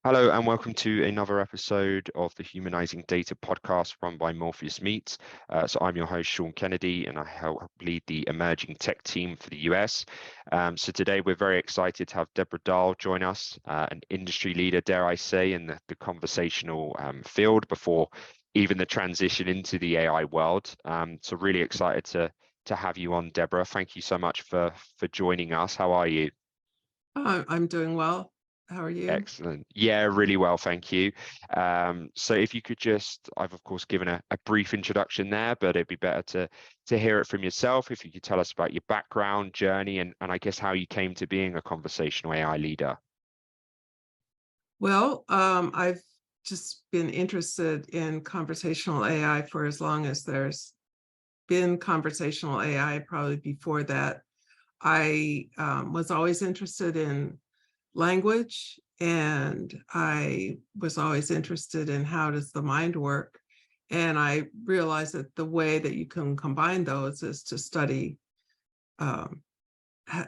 Hello and welcome to another episode of the Humanizing Data podcast run by Morpheus Meets. So I'm your host, Sean Kennedy, and I help lead the emerging tech team for the US. So today we're very excited to have Deborah Dahl join us, an industry leader, dare I say, in the conversational field before even the transition into the AI world. So really excited to have you on, Deborah. Thank you so much for joining us. How are you? I'm doing well. How are you? Excellent. Yeah, really well, thank you. So if you could just, I've of course given a brief introduction there, but it'd be better to hear it from yourself. If you could tell us about your background, journey, and I guess how you came to being a conversational AI leader. Well, I've just been interested in conversational AI for as long as there's been conversational AI. Probably before that, I was always interested in language, and I was always interested in how does the mind work. And I realized that the way that you can combine those is to study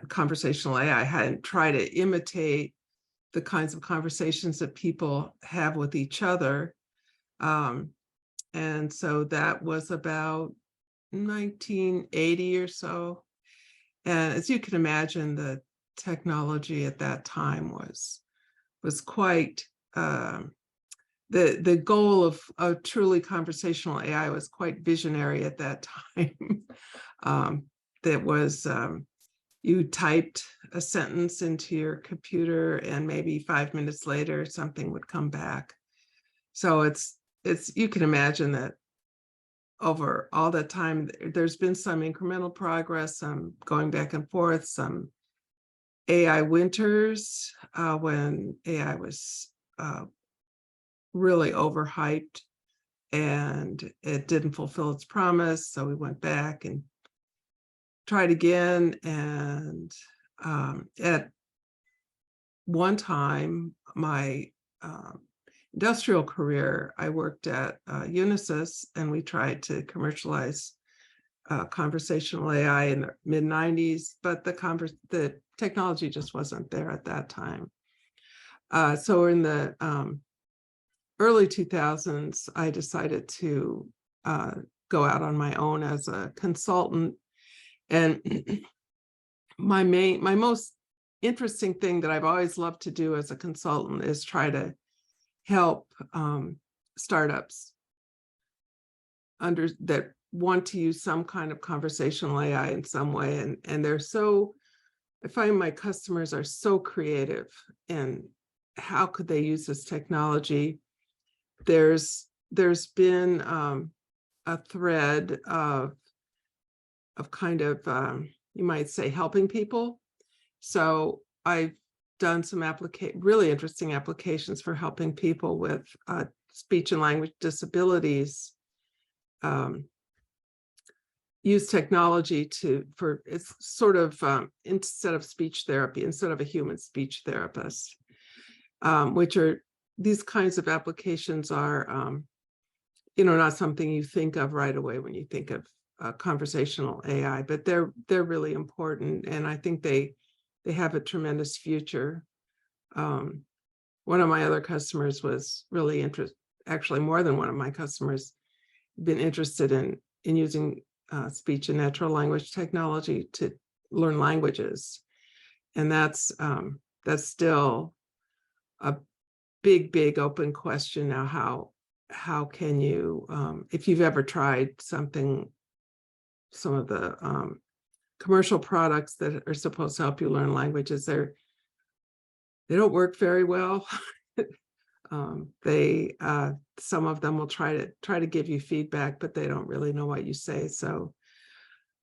conversational AI. I hadn't tried to imitate the kinds of conversations that people have with each other. And so that was about 1980 or so. And as you can imagine, the technology at that time was quite the goal of a truly conversational AI was quite visionary at that time. That was you typed a sentence into your computer, and maybe 5 minutes later something would come back. So it's you can imagine that over all that time there's been some incremental progress, some going back and forth, some AI winters when AI was really overhyped and it didn't fulfill its promise. So we went back and tried again. And at one time, my industrial career, I worked at Unisys, and we tried to commercialize conversational AI in the mid-90s, but the technology just wasn't there at that time. So in the early 2000s, I decided to go out on my own as a consultant. And my most interesting thing that I've always loved to do as a consultant is try to help startups that want to use some kind of conversational AI in some way. And I find my customers are so creative in how could they use this technology. There's been a thread of kind of, you might say, helping people. So I've done some really interesting applications for helping people with speech and language disabilities use technology for it's sort of instead of speech therapy, instead of a human speech therapist, which are these kinds of applications are not something you think of right away when you think of conversational AI, but they're really important, and I think they have a tremendous future. One of my other customers was really interested, actually more than one of my customers been interested in using speech and natural language technology to learn languages. And that's still a big open question now. How can you, if you've ever tried some of the commercial products that are supposed to help you learn languages, they don't work very well. Some of them will try to give you feedback, but they don't really know what you say. So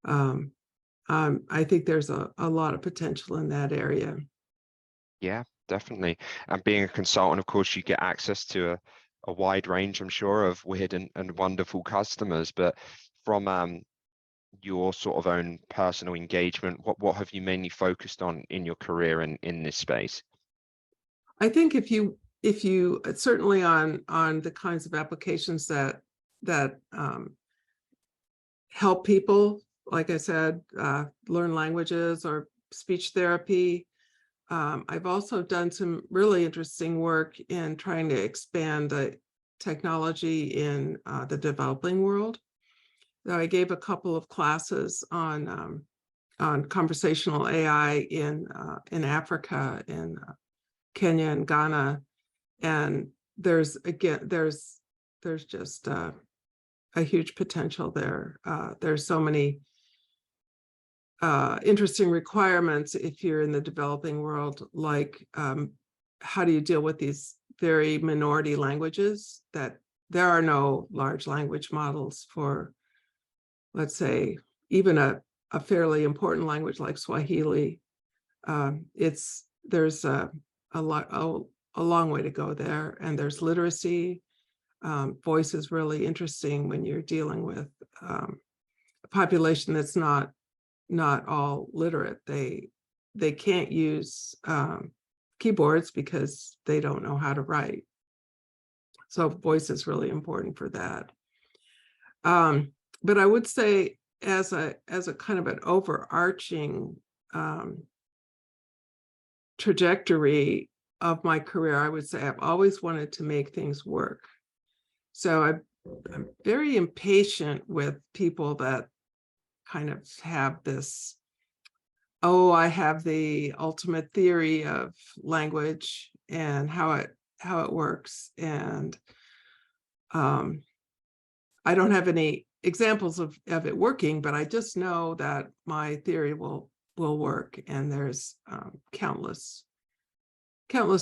I think there's a lot of potential in that area. Yeah, definitely. And being a consultant, of course, you get access to a wide range, I'm sure, of weird and wonderful customers. But from your sort of own personal engagement, what have you mainly focused on in your career in this space? I think if you certainly on the kinds of applications that help people, like I said, learn languages or speech therapy, I've also done some really interesting work in trying to expand the technology in the developing world. So I gave a couple of classes on conversational AI in Africa, in Kenya and Ghana, and there's just a huge potential there. There's so many interesting requirements if you're in the developing world, like how do you deal with these very minority languages that there are no large language models for, let's say, even a fairly important language like Swahili. There's a long way to go there, and there's literacy. Voice is really interesting when you're dealing with a population that's not all literate. They can't use keyboards because they don't know how to write. So voice is really important for that. But I would say, as a kind of an overarching trajectory of my career, I would say I've always wanted to make things work. So I'm very impatient with people that kind of have this, oh, I have the ultimate theory of language and how it works, and I don't have any examples of it working, but I just know that my theory will work. And there's countless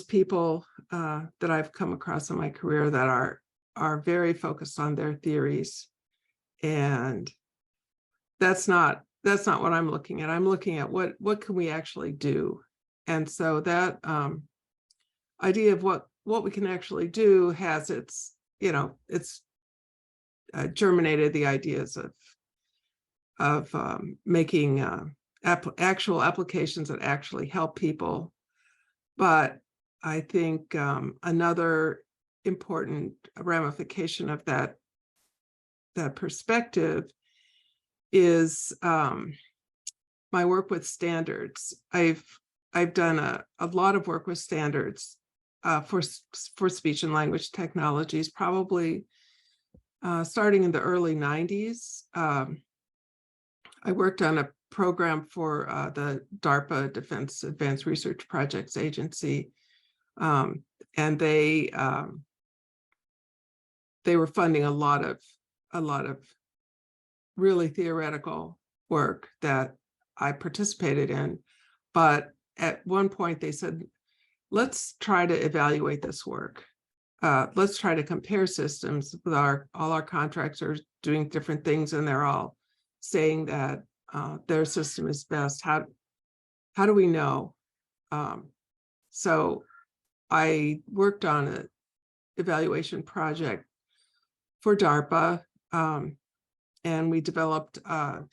people that I've come across in my career that are very focused on their theories, and that's not what I'm looking at. I'm looking at what can we actually do. And so that idea of what we can actually do has its germinated the ideas of making actual applications that actually help people. But I think another important ramification of that perspective is my work with standards. I've done a lot of work with standards for speech and language technologies, probably starting in the early 90s. I worked on a program for the DARPA Defense Advanced Research Projects Agency, and they were funding a lot of really theoretical work that I participated in. But at one point they said, let's try to evaluate this work. Let's try to compare systems with all our contracts are doing different things, and they're all saying that their system is best. How do we know? So I worked on an evaluation project for DARPA, and we developed a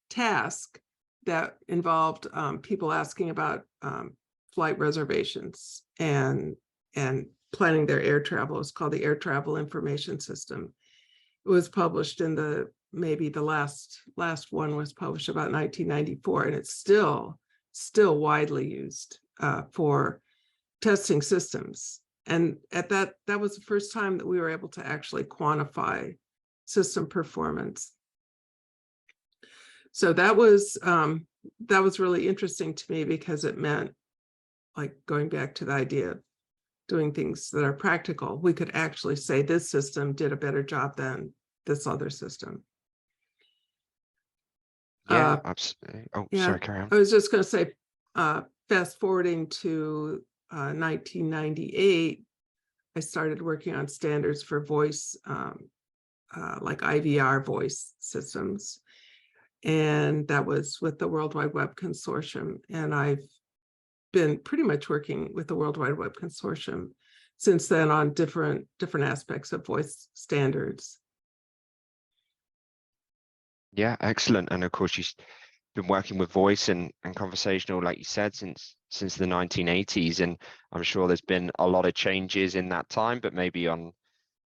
task that involved people asking about flight reservations and planning their air travel. It's called the Air Travel Information System. It was published in maybe the last one was published about 1994, and it's still widely used for testing systems. And at that was the first time that we were able to actually quantify system performance. So that was really interesting to me, because it meant, like, going back to the idea of doing things that are practical, we could actually say this system did a better job than this other system. Yeah, absolutely. Oh, yeah, sorry, carry on. I was just going to say, fast forwarding to 1998, I started working on standards for voice, like IVR voice systems. And that was with the World Wide Web Consortium. And I've been pretty much working with the World Wide Web Consortium since then on different aspects of voice standards. Yeah, excellent. And of course, you've been working with voice and conversational, like you said, since the 1980s. And I'm sure there's been a lot of changes in that time, but maybe on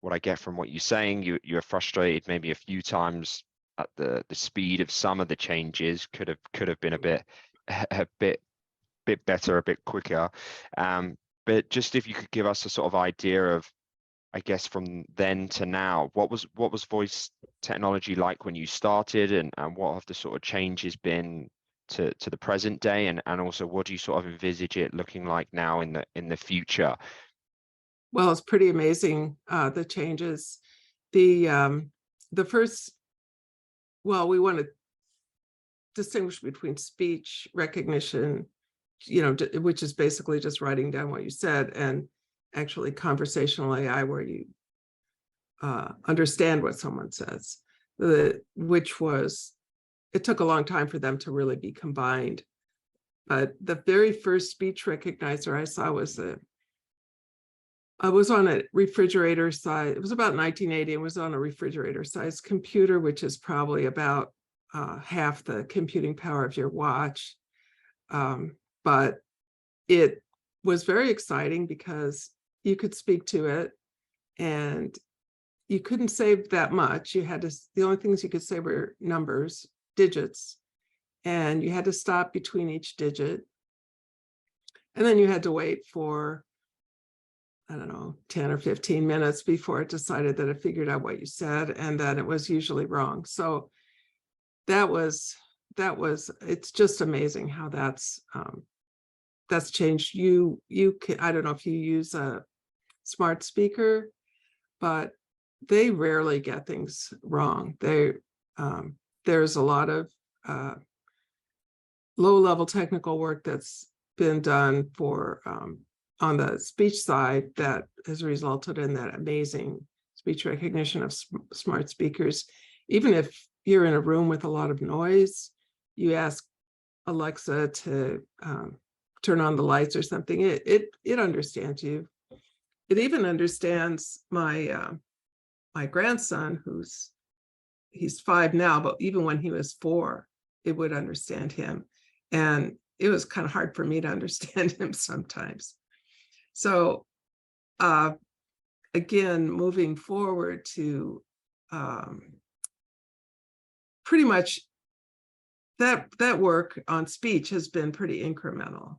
what I get from what you're saying, you were frustrated maybe a few times at the speed of some of the changes. Could have been a bit a bit better, a bit quicker. But just if you could give us a sort of idea of, I guess, from then to now, what was voice technology like when you started, and what have the sort of changes been to the present day, and also what do you sort of envisage it looking like now in the future? Well, it's pretty amazing, the changes. The first, well, we want to distinguish between speech recognition, which is basically just writing down what you said, and actually conversational AI, where you understand what someone says, which was, it took a long time for them to really be combined. But the very first speech recognizer I saw was I was on a refrigerator size. It was about 1980. It was on a refrigerator sized computer, which is probably about half the computing power of your watch. But it was very exciting because you could speak to it, and you couldn't save that much. You had to, the only things you could say were numbers, digits, and you had to stop between each digit. And then you had to wait for, I don't know, 10 or 15 minutes before it decided that it figured out what you said, and that it was usually wrong. So that was, it's just amazing how that's changed. You can, I don't know if you use a smart speaker, but they rarely get things wrong. There's a lot of low-level technical work that's been done for on the speech side that has resulted in that amazing speech recognition of smart speakers. Even if you're in a room with a lot of noise, you ask Alexa to turn on the lights or something, it understands you. It even understands my my grandson, he's 5 now, but even when he was 4, it would understand him. And it was kind of hard for me to understand him sometimes. So again, moving forward to pretty much that work on speech has been pretty incremental.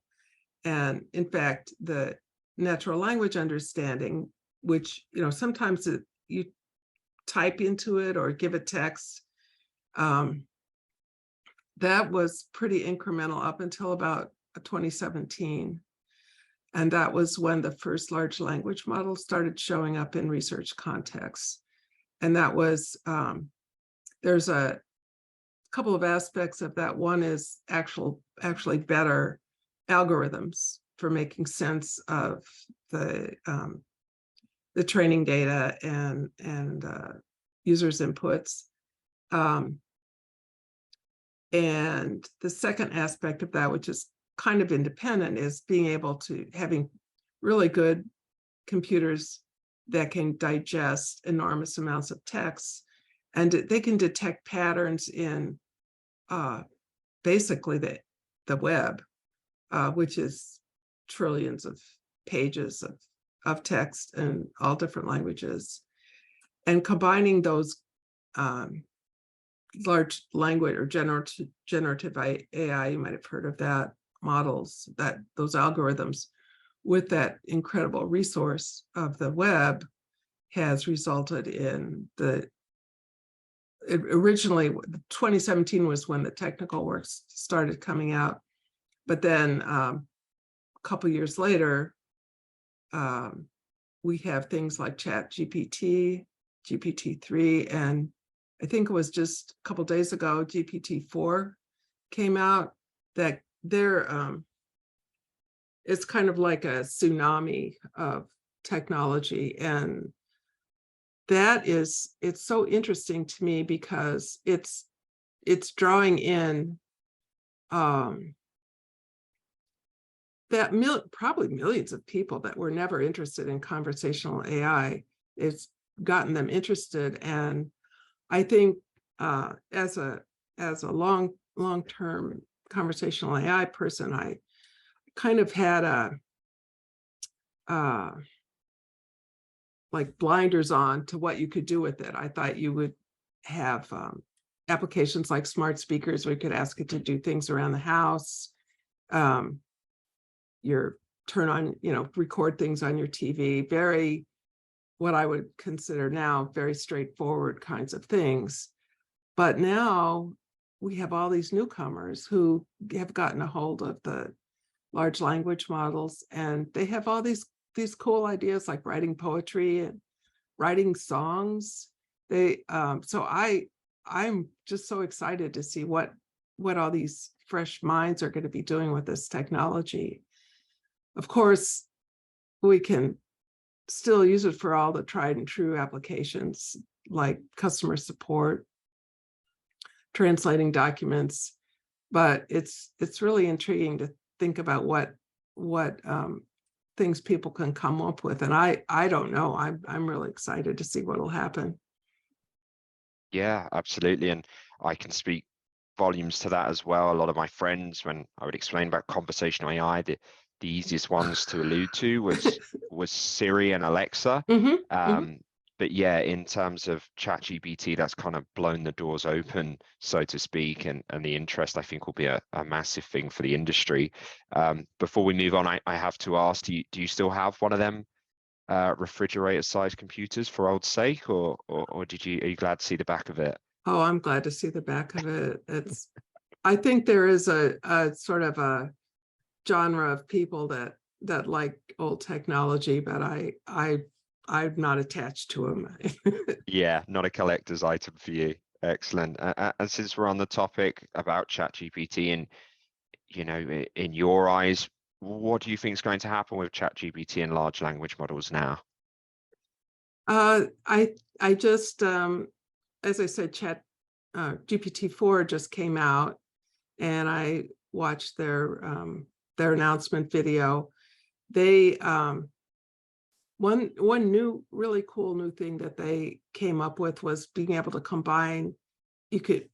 And in fact, the natural language understanding, which, sometimes you type into it or give it text, that was pretty incremental up until about 2017. And that was when the first large language models started showing up in research contexts. And that was, there's a couple of aspects of that. One is actually better algorithms for making sense of the training data and users' inputs. And the second aspect of that, which is kind of independent, is being able to having really good computers that can digest enormous amounts of text, and they can detect patterns in basically the web, which is trillions of pages of text in all different languages, and combining those large language or generative AI, you might have heard of that, models, those algorithms, with that incredible resource of the web, has resulted in originally 2017 was when the technical works started coming out, but then a couple years later, we have things like ChatGPT, GPT-3, and I think it was just a couple days ago, GPT-4 came out. That it's kind of like a tsunami of technology, and it's so interesting to me because it's drawing in probably millions of people that were never interested in conversational AI. It's gotten them interested, and I think as a long-term conversational AI person, I kind of had like blinders on to what you could do with it. I thought you would have applications like smart speakers where you could ask it to do things around the house, your turn on, record things on your TV, very, what I would consider now very straightforward kinds of things. But now we have all these newcomers who have gotten a hold of the large language models, and they have all these cool ideas like writing poetry and writing songs. I'm just so excited to see what all these fresh minds are going to be doing with this technology. Of course, we can still use it for all the tried and true applications like customer support, translating documents, but it's really intriguing to think about what things people can come up with. And I don't know. I'm really excited to see what will happen. Yeah, absolutely. And I can speak volumes to that as well. A lot of my friends, when I would explain about conversational AI, the easiest ones to allude to was Siri and Alexa. But yeah, in terms of ChatGPT, that's kind of blown the doors open, so to speak, and the interest, I think, will be a massive thing for the industry. Before we move on, I have to ask, do you still have one of them refrigerator-sized computers for old sake, or are you glad to see the back of it? Oh, I'm glad to see the back of it. I think there is a sort of a genre of people that like old technology, but I'm not attached to them. Yeah, not a collector's item for you. Excellent. And since we're on the topic about ChatGPT, and in your eyes, what do you think is going to happen with ChatGPT and large language models now? I just as I said, GPT-4 just came out, and I watched their announcement video. They one really cool new thing that they came up with was being able to combine. You could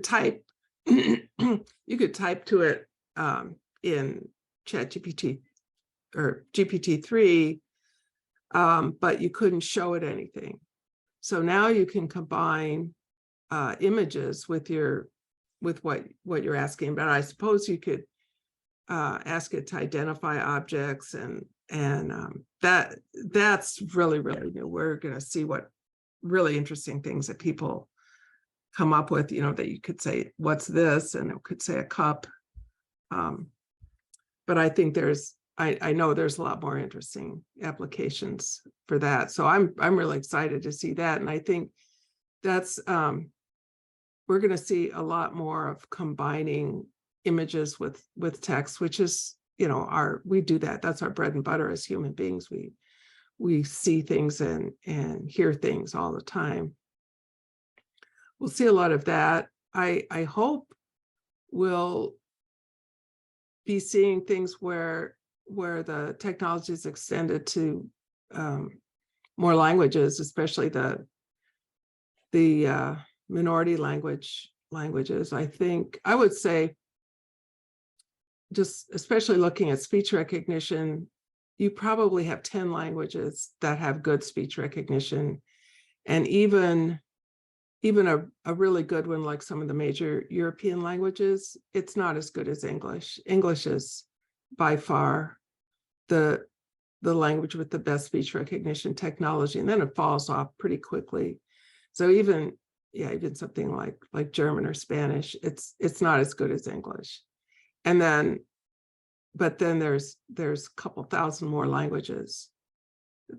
type you could type to it in ChatGPT or GPT-3, but you couldn't show it anything. So now you can combine images with what you're asking. But I suppose you could ask it to identify objects, and that's really, really new. We're going to see what really interesting things that people come up with, that you could say, what's this? And it could say a cup. But I think I know there's a lot more interesting applications for that. So I'm really excited to see that. And I think that's we're going to see a lot more of combining images with text, which is, we do that. That's our bread and butter as human beings. We see things and hear things all the time. We'll see a lot of that. I hope we'll be seeing things where the technology is extended to more languages, especially the minority languages. I would say, just especially looking at speech recognition, you probably have 10 languages that have good speech recognition, and even a really good one like some of the major European languages, it's not as good as English. English is by far the language with the best speech recognition technology, and then it falls off pretty quickly. So even something like German or Spanish, it's not as good as English. But then there's a couple thousand more languages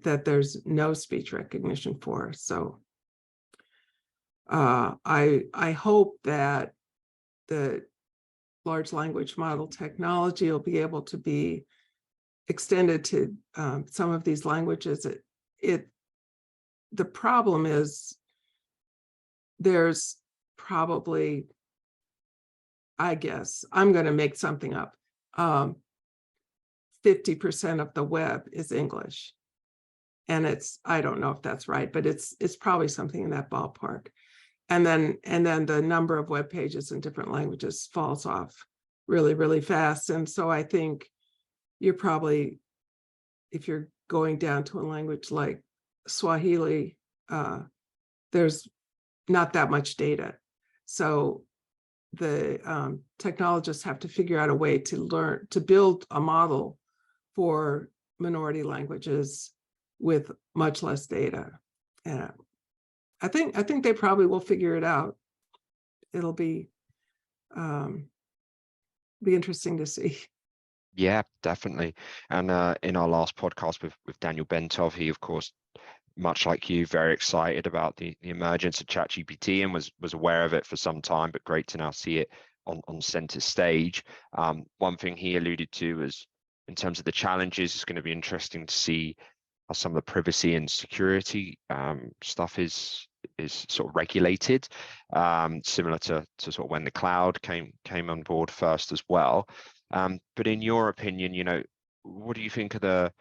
that there's no speech recognition for. So I hope that the large language model technology will be able to be extended to some of these languages. The problem is there's probably, I guess, I'm going to make something up, 50% of the web is English. And I don't know if that's right, but it's probably something in that ballpark. And then the number of web pages in different languages falls off really, really fast. And so I think you're probably, if you're going down to a language like Swahili, there's not that much data. So technologists have to figure out a way to build a model for minority languages with much less data. And I think they probably will figure it out. It'll be interesting to see. Yeah, definitely. And in our last podcast with Daniel Bentov, he of course, much like you, very excited about the emergence of ChatGPT and was aware of it for some time, but great to now see it on center stage. One thing he alluded to was, in terms of the challenges, it's going to be interesting to see how some of the privacy and security stuff is sort of regulated, similar to sort of when the cloud came on board first as well. But in your opinion, what do you think are the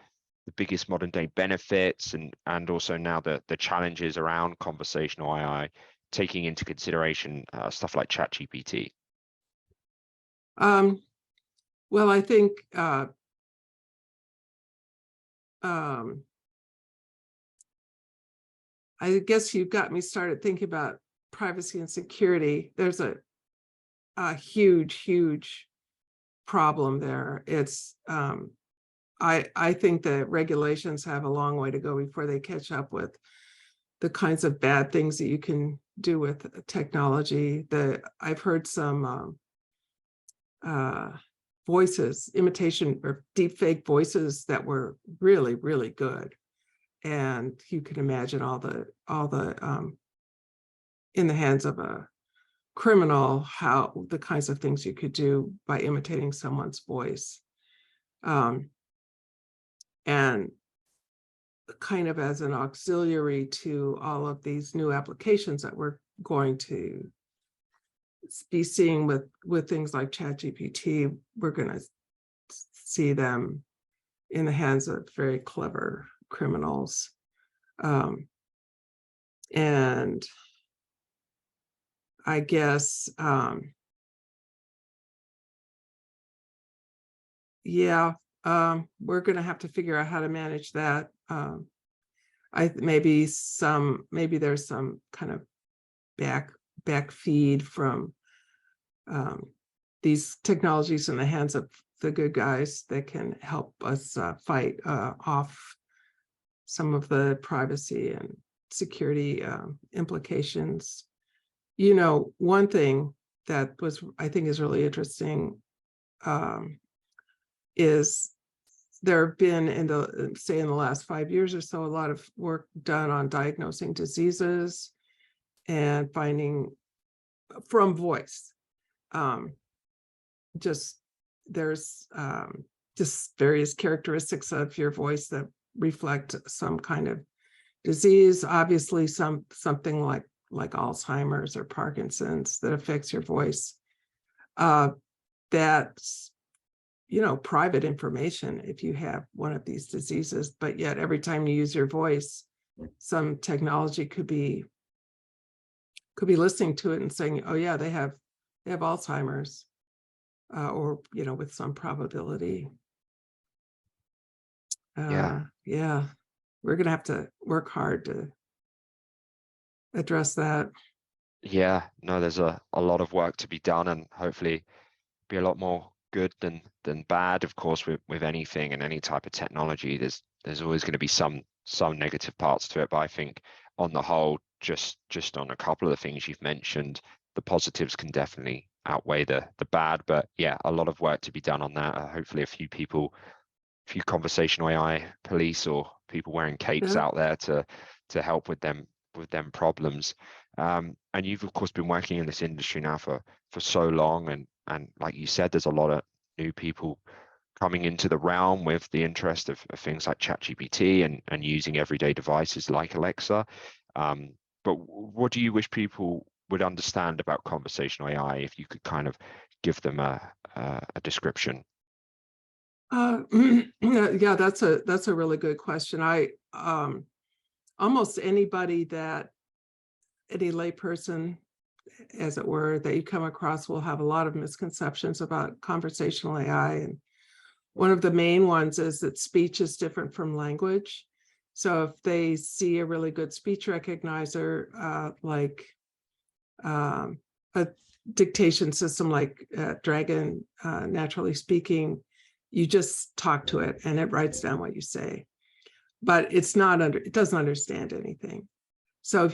biggest modern day benefits and also now the challenges around conversational AI, taking into consideration stuff like ChatGPT? Well, I think I guess you got me started thinking about privacy and security. There's a huge problem there. It's I think that regulations have a long way to go before they catch up with the kinds of bad things that you can do with technology. I've heard some voices, imitation or deep fake voices that were really good. And you can imagine all the in the hands of a criminal, how the kinds of things you could do by imitating someone's voice. And kind of as an auxiliary to all of these new applications that we're going to be seeing with things like ChatGPT, we're going to see them in the hands of very clever criminals. And I guess, we're going to have to figure out how to manage that. Maybe there's some kind of back feed from these technologies in the hands of the good guys that can help us fight off some of the privacy and security implications. One thing that I think is really interesting is there have been in the last 5 years or so, a lot of work done on diagnosing diseases and finding from voice. There's just various characteristics of your voice that reflect some kind of disease. Obviously, something like Alzheimer's or Parkinson's that affects your voice. That's private information if you have one of these diseases, but yet every time you use your voice, some technology could be listening to it and saying, oh yeah, they have Alzheimer's, or with some probability. Yeah. We're gonna have to work hard to address that. Yeah, no, there's a lot of work to be done, and hopefully be a lot more good than bad. Of course, with anything and any type of technology, there's always going to be some negative parts to it. But I think on the whole, just on a couple of the things you've mentioned, the positives can definitely outweigh the bad. But yeah, a lot of work to be done on that. Hopefully a few conversational AI police or people wearing capes out there to help with them problems. And you've of course been working in this industry now for so long, and like you said, there's a lot of new people coming into the realm with the interest of things like ChatGPT and using everyday devices like Alexa. But what do you wish people would understand about conversational AI, if you could kind of give them a description? Yeah, that's a really good question. Almost any layperson, as it were, that you come across will have a lot of misconceptions about conversational AI. And one of the main ones is that speech is different from language. So if they see a really good speech recognizer, like a dictation system like Dragon, Naturally Speaking, you just talk to it and it writes down what you say, but it doesn't understand anything. So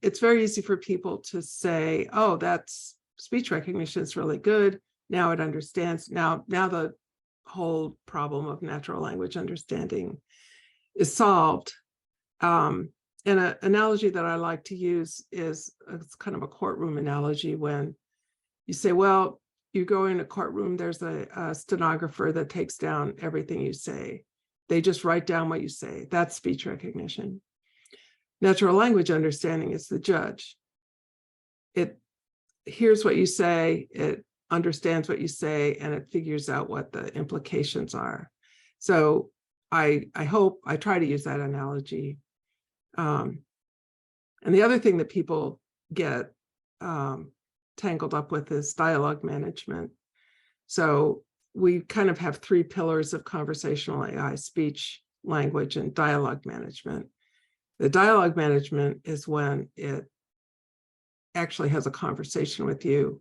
it's very easy for people to say, oh, that's speech recognition is really good. Now it understands. Now the whole problem of natural language understanding is solved. And an analogy that I like to use is, it's kind of a courtroom analogy. When you say, well, you go in a courtroom, there's a stenographer that takes down everything you say. They just write down what you say. That's speech recognition. Natural language understanding is the judge. It hears what you say, it understands what you say, and it figures out what the implications are. So I try to use that analogy. And the other thing that people get tangled up with is dialogue management. So we kind of have three pillars of conversational AI: speech, language, and dialogue management. The dialogue management is when it actually has a conversation with you,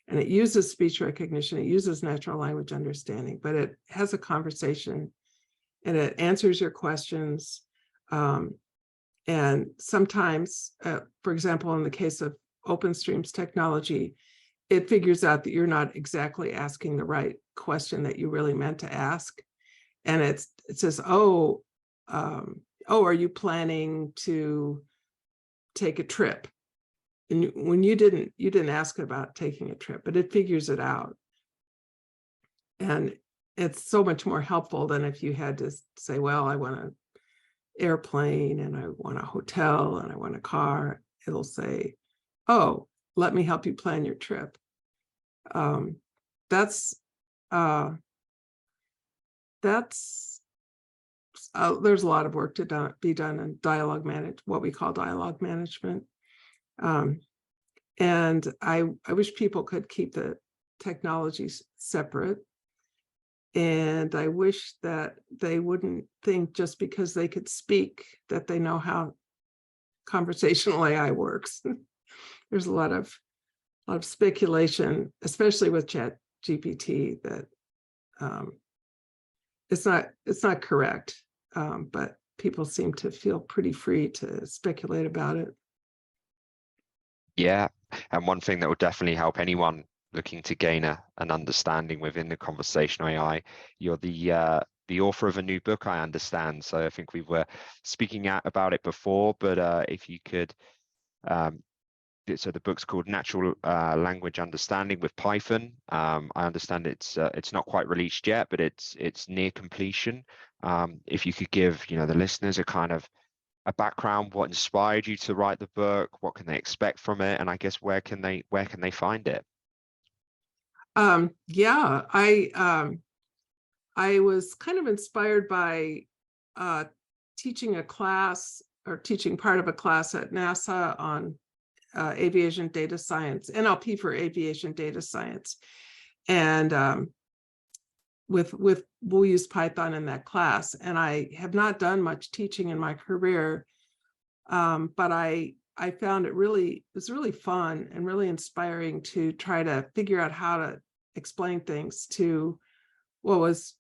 and it uses speech recognition, it uses natural language understanding, but it has a conversation and it answers your questions. And sometimes, for example, in the case of OpenStream's technology, it figures out that you're not exactly asking the right question that you really meant to ask. And it says, oh, are you planning to take a trip? And when you didn't ask about taking a trip, but it figures it out. And it's so much more helpful than if you had to say, well, I want an airplane and I want a hotel and I want a car. It'll say, oh, let me help you plan your trip. There's a lot of work to be done in what we call dialogue management. And I wish people could keep the technologies separate. And I wish that they wouldn't think just because they could speak that they know how conversational AI works. There's a lot of speculation, especially with ChatGPT, that it's not correct, but people seem to feel pretty free to speculate about it. Yeah, and one thing that will definitely help anyone looking to gain an understanding within the conversational AI, you're the author of a new book, I understand. So I think we were speaking about it before, but if you could, so the book's called Natural Language Understanding with Python. I understand it's not quite released yet, but it's near completion. If you could give the listeners a kind of a background, what inspired you to write the book, what can they expect from it, and I guess where can they find it? Yeah, I was kind of inspired by teaching a class, or teaching part of a class at NASA on aviation data science, NLP for aviation data science. And we'll use Python in that class. And I have not done much teaching in my career, but I found it was really fun and really inspiring to try to figure out how to explain things to what was,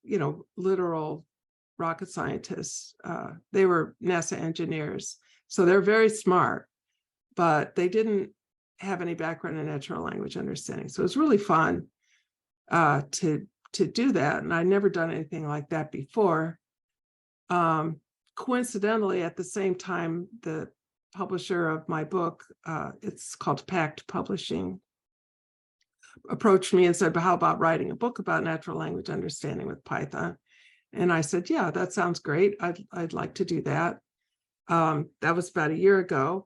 literal rocket scientists. They were NASA engineers, so they're very smart, but they didn't have any background in natural language understanding. So it was really fun to do that. And I'd never done anything like that before. Coincidentally, at the same time, the publisher of my book, it's called Pact Publishing, approached me and said, but how about writing a book about natural language understanding with Python? And I said, yeah, that sounds great. I'd like to do that. That was about a year ago.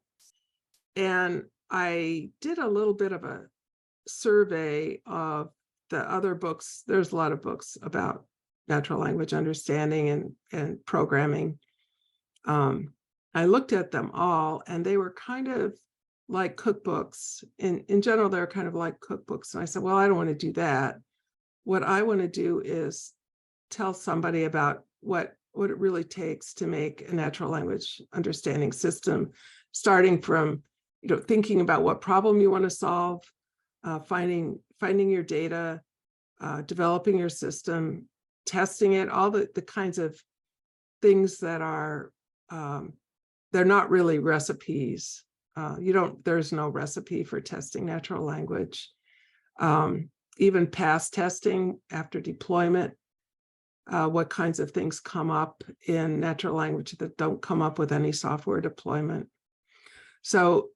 And I did a little bit of a survey of the other books. There's a lot of books about natural language understanding and programming. I looked at them all, and they were kind of like cookbooks. In general, they're kind of like cookbooks. And I said, well, I don't want to do that. What I want to do is tell somebody about what it really takes to make a natural language understanding system, starting from thinking about what problem you want to solve, finding your data, developing your system, testing it, all the kinds of things that are, they're not really recipes. There's no recipe for testing natural language. Even past testing after deployment, what kinds of things come up in natural language that don't come up with any software deployment. So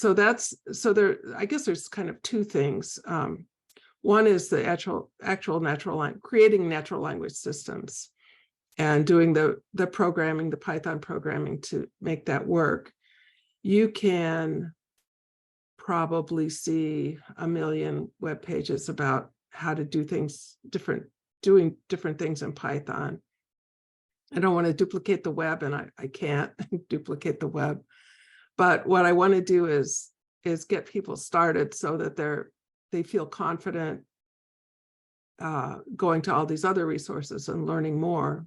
there, I guess there's kind of two things. One is the actual natural language, creating natural language systems and doing the programming, the Python programming to make that work. You can probably see a million web pages about how to do things doing different things in Python. I don't want to duplicate the web, and I can't duplicate the web. But what I want to do is get people started so that they feel confident going to all these other resources and learning more.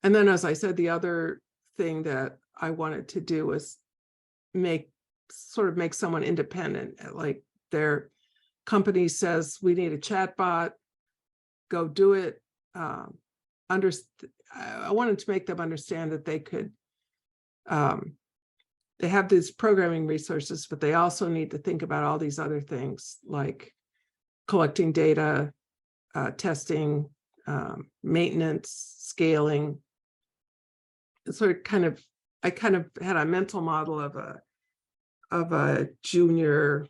And then, as I said, the other thing that I wanted to do was make someone independent. Like their company says, we need a chatbot, go do it. I wanted to make them understand that they could, they have these programming resources, but they also need to think about all these other things like collecting data, testing, maintenance, scaling. I kind of had a mental model of a junior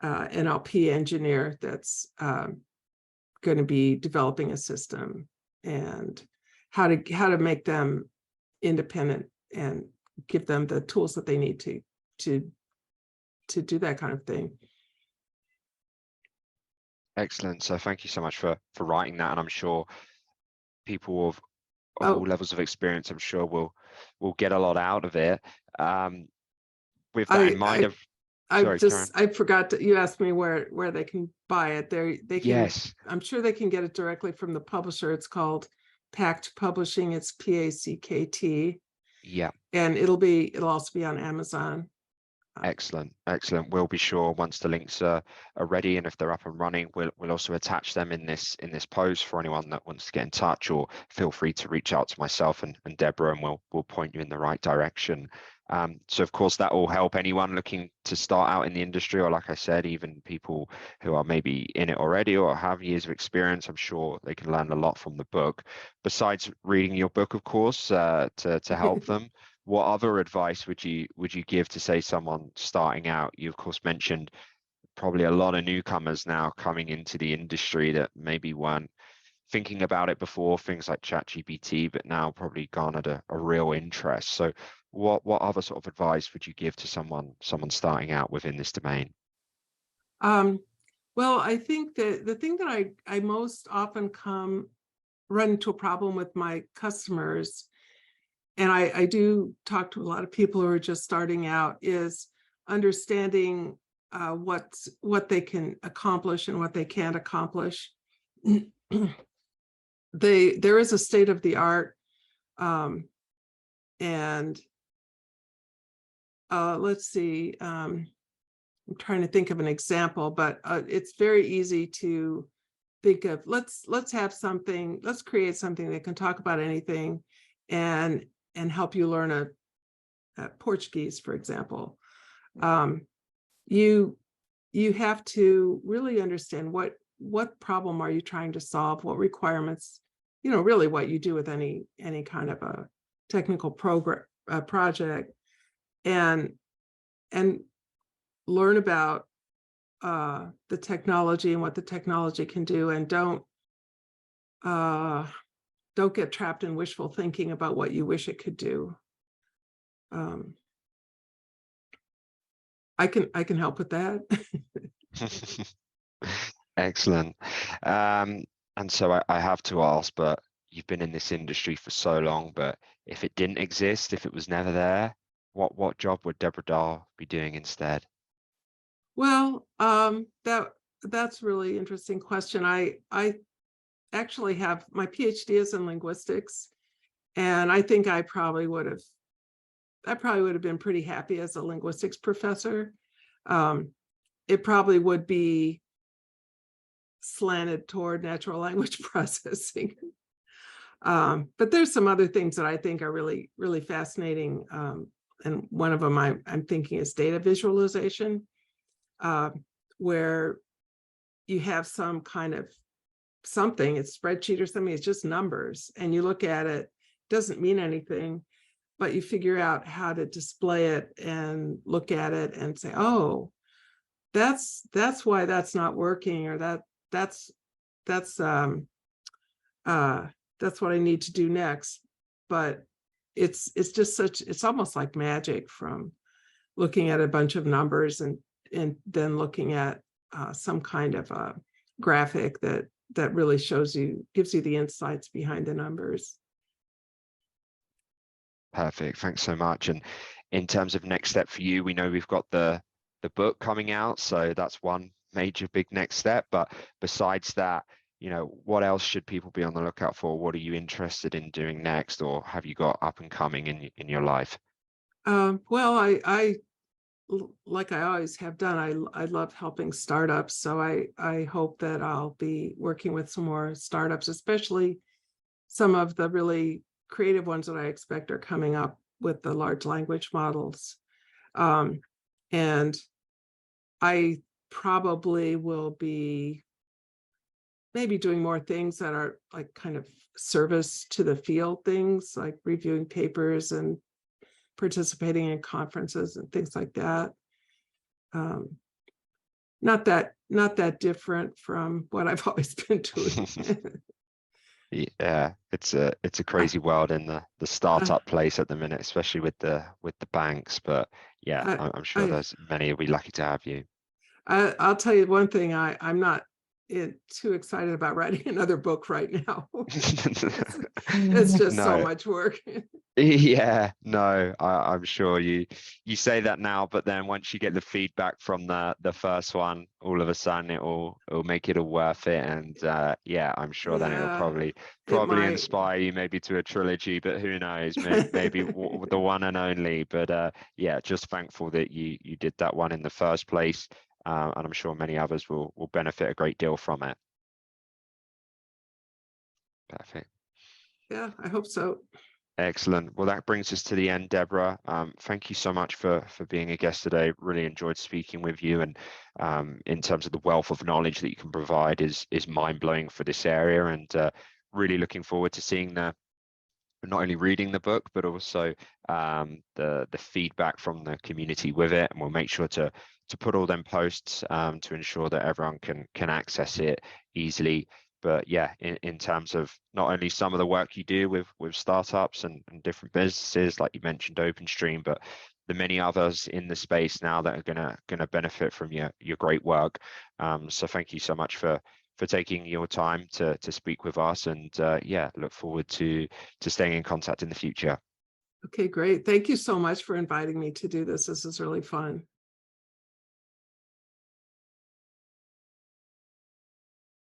NLP engineer that's going to be developing a system, and how to make them independent and give them the tools that they need to do that kind of thing. Excellent. So thank you so much for writing that, and I'm sure people of all levels of experience, I'm sure will get a lot out of it. With that in mind, I forgot to, you asked me where they can buy it. They can, yes, I'm sure they can get it directly from the publisher. It's called Pact Publishing. It's PACKT. Yeah. And it'll also be on Amazon. Excellent. We'll be sure once the links are ready, and if they're up and running, we'll also attach them in this post for anyone that wants to get in touch, or feel free to reach out to myself and Deborah, and we'll point you in the right direction. So of course that will help anyone looking to start out in the industry, or like I said, even people who are maybe in it already or have years of experience. I'm sure they can learn a lot from the book, besides reading your book, of course, to help them. What other advice would you give to, say, someone starting out? You of course mentioned probably a lot of newcomers now coming into the industry that maybe weren't thinking about it before, things like ChatGPT, but now probably garnered a real interest. So what other sort of advice would you give to someone starting out within this domain? Well, I think that the thing that I most often run into a problem with my customers, and I do talk to a lot of people who are just starting out, is understanding what they can accomplish and what they can't accomplish. There is a state of the art, and let's see. I'm trying to think of an example, but it's very easy to think of. Let's create something that can talk about anything, and help you learn a Portuguese, for example. You have to really understand what problem are you trying to solve, what requirements, really what you do with any kind of a technical project, and learn about the technology and what the technology can do, and don't get trapped in wishful thinking about what you wish it could do. I can help with that. Excellent. And so I have to ask, but you've been in this industry for so long, but if it didn't exist, if it was never there, what job would Deborah Dahl be doing instead? Well, that's a really interesting question. I actually have my PhD is in linguistics, and I think I probably would have I probably would have been pretty happy as a linguistics professor. It probably would be slanted toward natural language processing. But there's some other things that I think are really, really fascinating. And one of them I'm thinking is data visualization, where you have some kind of something, it's spreadsheet or something, it's just numbers, and you look at it, doesn't mean anything, but you figure out how to display it and look at it and say, oh, that's why that's not working, or that's what I need to do next. But it's just it's almost like magic from looking at a bunch of numbers and then looking at some kind of a graphic that really gives you the insights behind the numbers. Perfect. Thanks so much. And in terms of next step for you, we know we've got the book coming out, so that's one major big next step. But besides that, what else should people be on the lookout for? What are you interested in doing next, or have you got up and coming in your life? Well, I like I always have done, I love helping startups. So I hope that I'll be working with some more startups, especially some of the really creative ones that I expect are coming up with the large language models. And I probably will be maybe doing more things that are like kind of service to the field things, like reviewing papers and participating in conferences and things like that. Not that different from what I've always been doing. Yeah, it's a crazy world in the startup place at the minute, especially with the banks. But yeah, I'm sure there's many will be lucky to have you. I'll tell you one thing, I'm not too excited about writing another book right now. It's just so much work. Yeah, no, I'm sure you say that now, but then once you get the feedback from the first one, all of a sudden it'll make it all worth it. And yeah, I'm sure then it'll probably inspire you maybe to a trilogy, but who knows, maybe the one and only. But yeah, just thankful that you did that one in the first place, and I'm sure many others will benefit a great deal from it. Perfect. Yeah, I hope so. Excellent. Well, that brings us to the end, Deborah. Thank you so much for being a guest today. Really enjoyed speaking with you. And in terms of the wealth of knowledge that you can provide is mind-blowing for this area. And really looking forward to seeing not only reading the book, but also the feedback from the community with it. And we'll make sure to put all them posts to ensure that everyone can access it easily. But yeah, in terms of not only some of the work you do with startups and different businesses, like you mentioned OpenStream, but the many others in the space now that are gonna benefit from your great work. So thank you so much for taking your time to speak with us, and yeah, look forward to staying in contact in the future. Okay, great. Thank you so much for inviting me to do this. This is really fun.